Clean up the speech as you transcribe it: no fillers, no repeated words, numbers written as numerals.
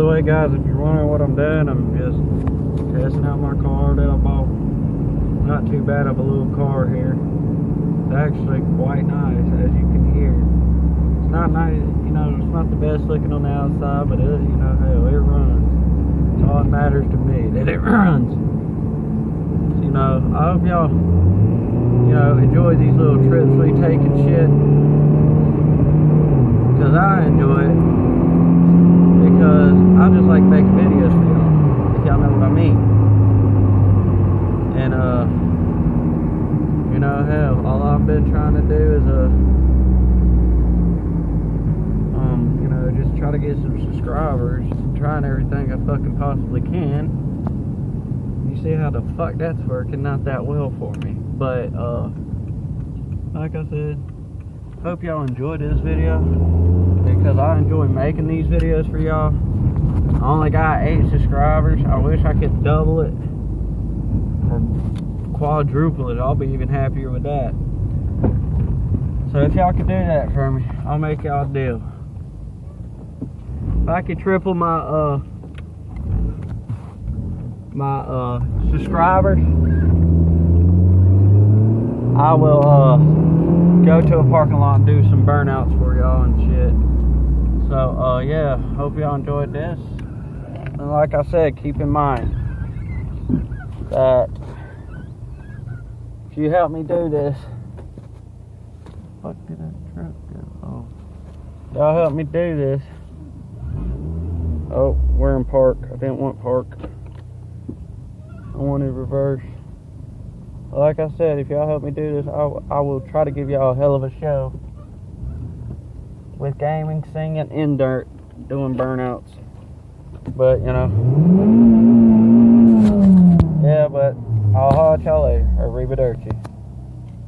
the way, guys, if you're wondering what I'm doing, I'm just testing out my car that I bought. Not too bad of a little car here. It's actually quite nice, as you can hear. It's not nice, you know, it's not the best looking on the outside, but it, you know, hell, it runs. It's all that matters to me, that it runs. So, you know, I hope y'all, you know, enjoy these little trips we take and shit. Because I enjoy it. Because I just like making videos for y'all, if y'all know what I mean. And you know, hell, all I've been trying to do is you know, just try to get some subscribers, trying everything I fucking possibly can. You see how the fuck that's working not that well for me. But like I said, hope y'all enjoyed this video, because I enjoy making these videos for y'all. I only got 8 subscribers. I wish I could double it or quadruple it. I'll be even happier with that. So if y'all could do that for me, I'll make y'all a deal. If I could triple my subscribers, I will go to a parking lot and do some burnouts for y'all and shit. So yeah, hope y'all enjoyed this. And like I said, keep in mind that if you help me do this, fuck did that truck go? Oh, y'all help me do this. Oh, we're in park. I didn't want park. I wanted reverse. Like I said, if y'all help me do this, I will try to give y'all a hell of a show with gaming, singing, in dirt, doing burnouts. But you know, yeah. But I'll holler at y'all later. Arrivederci.